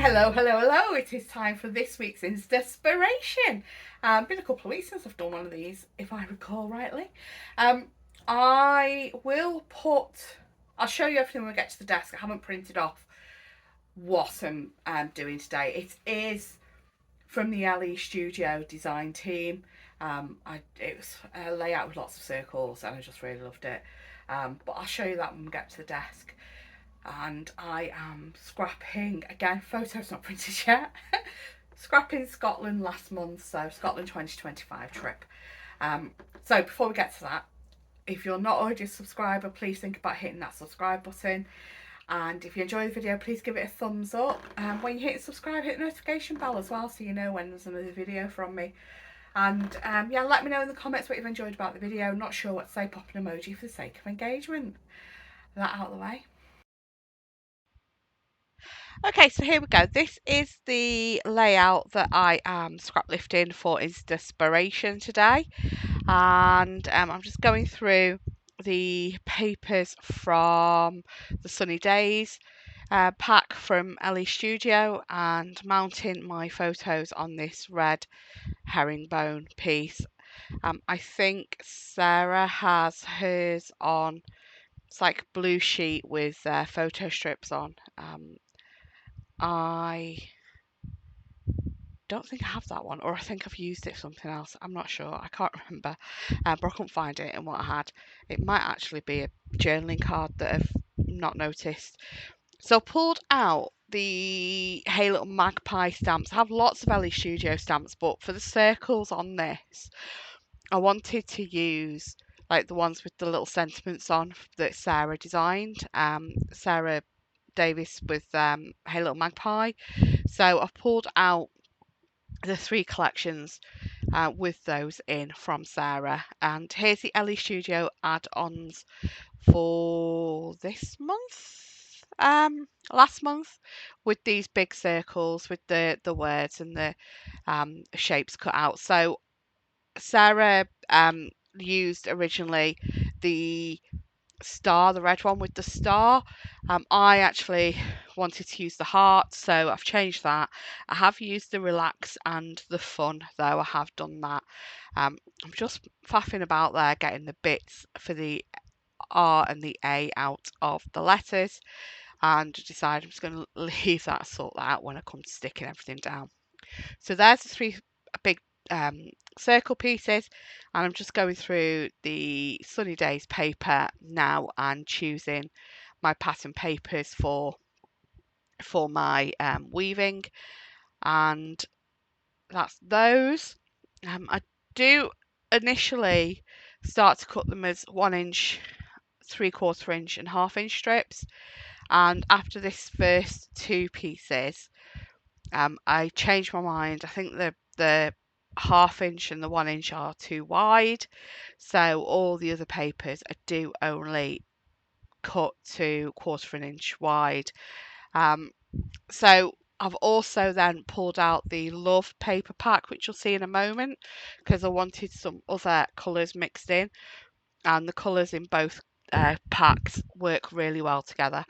Hello, hello, hello. It is time for this week's Inspiration. Been a couple of weeks since I've done one of these, if I recall rightly. Um, I will I'll show you everything when we get to the desk. I haven't printed off what I'm doing today. It is from the Elle Studio design team. It was a layout with lots of circles and I just really loved it. But I'll show you that when we get to the desk. And I am scrapping again. Photos not printed yet. Scrapping Scotland last month, so Scotland 2025 trip. So before we get to that, if you're not already a subscriber, please think about hitting that subscribe button. And if you enjoy the video, please give it a thumbs up. When you hit subscribe, hit the notification bell as well, so you know when there's another video from me. And yeah, let me know in the comments what you've enjoyed about the video. Not sure what to say, pop an emoji for the sake of engagement. That out of the way. Okay, so here we go. This is the layout that I am scrap lifting for Inspiration today. And I'm just going through the papers from the Sunny Days pack from Elle Studio and mounting my photos on this red herringbone piece. I think Sarah has hers on, it's like blue sheet with photo strips on. I don't think I have that one, or I think I've used it for something else. I'm not sure. I can't remember, but I couldn't find it in what I had. It might actually be a journaling card that I've not noticed. So I pulled out the Hey Little Magpie stamps. I have lots of Elle Studio stamps, but for the circles on this, I wanted to use like the ones with the little sentiments on that Sarah designed. Sarah Davis with Hey Little Magpie. So I've pulled out the 3 collections with those in from Sarah. And here's the Elle Studio add-ons for this month, last month, with these big circles with the words and the shapes cut out. So Sarah used originally the star, the red one with the star. I actually wanted to use the heart, so I've changed that. I have used the relax and the fun, though. I have done that. I'm just faffing about there, getting the bits for the R and the A out of the letters, and decided I'm just going to leave that, sort that out when I come to sticking everything down. So there's the 3 big circle pieces, and I'm just going through the Sunny Days paper now and choosing my pattern papers for my weaving, and that's those. I do initially start to cut them as 1 inch, 3/4 inch and 1/2 inch strips, and after this first 2 pieces I changed my mind. I think the 1/2 inch and the 1 inch are too wide, so all the other papers I do only cut to 1/4 inch wide. So I've also then pulled out the Love paper pack, which you'll see in a moment, because I wanted some other colours mixed in, and the colours in both packs work really well together.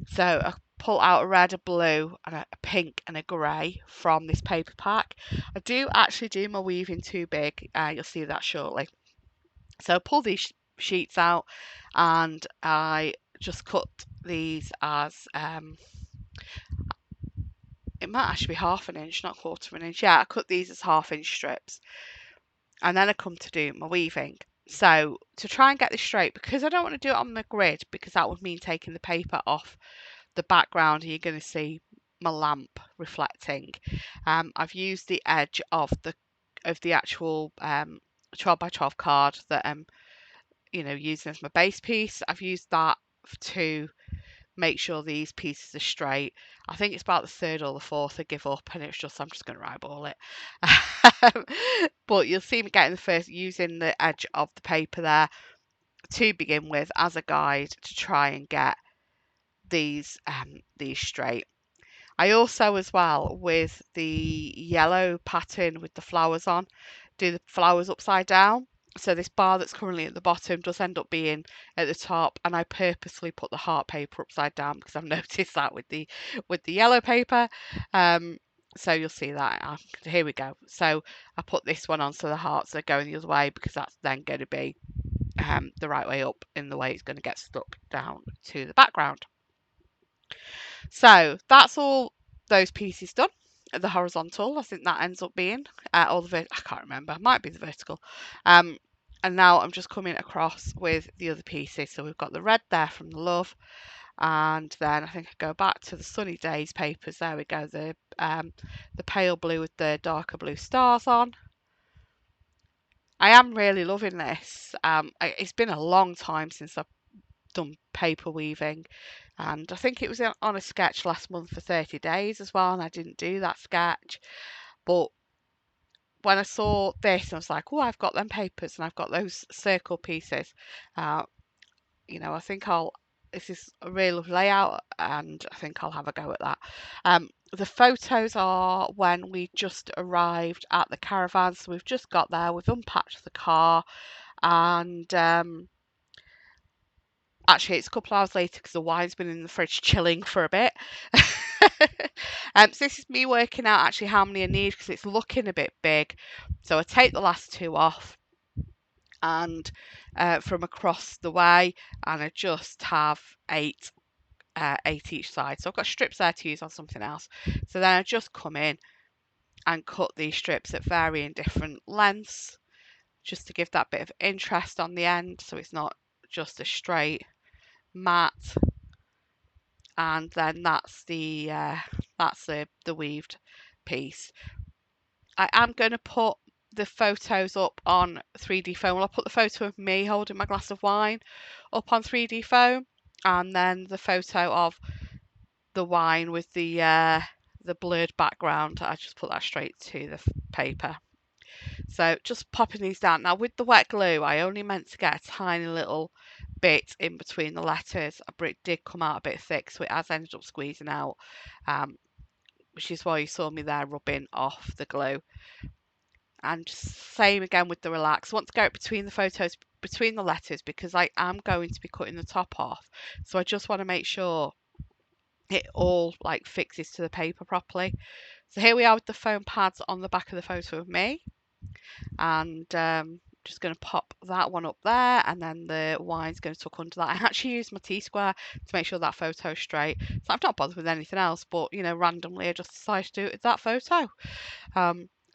So I pull out a red, a blue, and a pink and a grey from this paper pack. I do actually do my weaving too big. You'll see that shortly. So I pull these sheets out and I just cut these as it might actually be 1/2 inch, not 1/4 inch. Yeah, I cut these as 1/2 inch strips, and then I come to do my weaving. So to try and get this straight, because I don't want to do it on the grid, because that would mean taking the paper off the background and you're going to see my lamp reflecting. I've used the edge of the actual 12 by 12 card that I'm using as my base piece. I've used that to make sure these pieces are straight. I think it's about the 3rd or the 4th I give up, and I'm just going to eyeball it. But you'll see me getting the first, using the edge of the paper there to begin with as a guide to try and get these straight. I also, as well, with the yellow pattern with the flowers on, do the flowers upside down. So this bar that's currently at the bottom does end up being at the top, and I purposely put the heart paper upside down because I've noticed that with the yellow paper. Um, so you'll see that. Here we go. So I put this one on so the hearts are going the other way, because that's then going to be the right way up in the way it's going to get stuck down to the background. So that's all those pieces done. The horizontal, I think that ends up being, or the I can't remember, might be the vertical. And now I'm just coming across with the other pieces. So we've got the red there from the love, and then I think I go back to the sunny days papers. There we go, the pale blue with the darker blue stars on. I am really loving this. It's been a long time since I've done paper weaving, and I think it was on a sketch last month for 30 days as well, and I didn't do that sketch. But when I saw this, I was like, oh, I've got them papers and I've got those circle pieces. Uh, I think this is a real layout, and I think I'll have a go at that. The photos are when we just arrived at the caravan. So we've just got there, we've unpacked the car, and actually, it's a couple of hours later because the wine's been in the fridge chilling for a bit. So this is me working out actually how many I need, because it's looking a bit big. So I take the last two off, and from across the way, and I just have eight each side. So I've got strips there to use on something else. So then I just come in and cut these strips at varying different lengths, just to give that bit of interest on the end, so it's not just a straight mat. And then that's the weaved piece. I am going to put the photos up on 3D foam. Well, I'll put the photo of me holding my glass of wine up on 3D foam, and then the photo of the wine with the blurred background, I just put that straight to the paper. So just popping these down. Now with the wet glue, I only meant to get a tiny little bit in between the letters, but it did come out a bit thick, so it has ended up squeezing out, which is why you saw me there rubbing off the glue. And same again with the relax. I want to go between the photos, between the letters, because I am going to be cutting the top off, so I just want to make sure it all like fixes to the paper properly. So here we are with the foam pads on the back of the photo of me, and just going to pop that one up there, and then the wine's going to tuck under that. I actually used my T-square to make sure that photo's straight, so I've not bothered with anything else, but randomly I just decided to do it with that photo.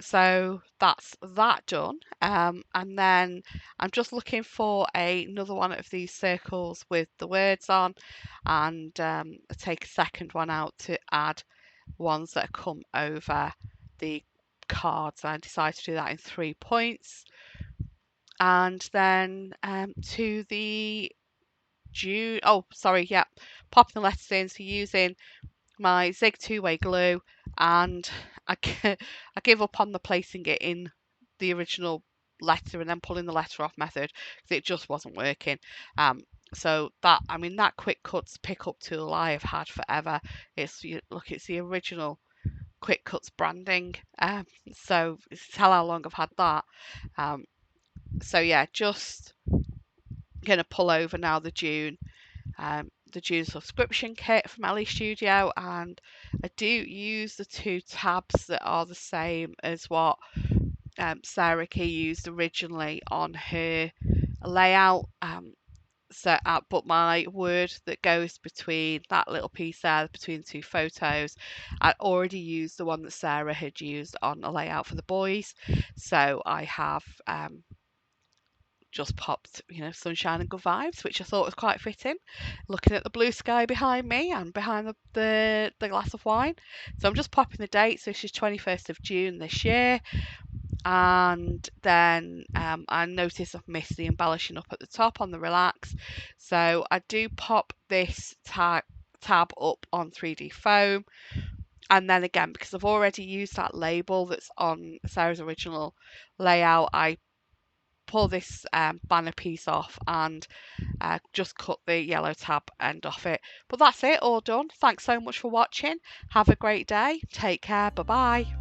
So that's that done, and then I'm just looking for another one of these circles with the words on, and I take a second one out to add ones that come over the cards. I decided to do that in 3 points. And then to the June, popping the letters in, so using my Zig two-way glue, and I give up on the placing it in the original letter and then pulling the letter off method, because it just wasn't working. So that quick cuts pick up tool I have had forever. It's the original quick cuts branding, so tell how long I've had that. So yeah, just gonna pull over now the June subscription kit from Elle Studio, and I do use the two tabs that are the same as what Sarah Key used originally on her layout. But my word that goes between that little piece there, between the two photos, I already used the one that Sarah had used on a layout for the boys. So I have just popped, sunshine and good vibes, which I thought was quite fitting, looking at the blue sky behind me and behind the glass of wine. So I'm just popping the date. So this is 21st of June this year. And then I notice I've missed the embellishing up at the top on the relax. So I do pop this tab up on 3D foam. And then again, because I've already used that label that's on Sarah's original layout, I pull this banner piece off and just cut the yellow tab end off it. But that's it, all done. Thanks so much for watching. Have a great day. Take care. Bye bye.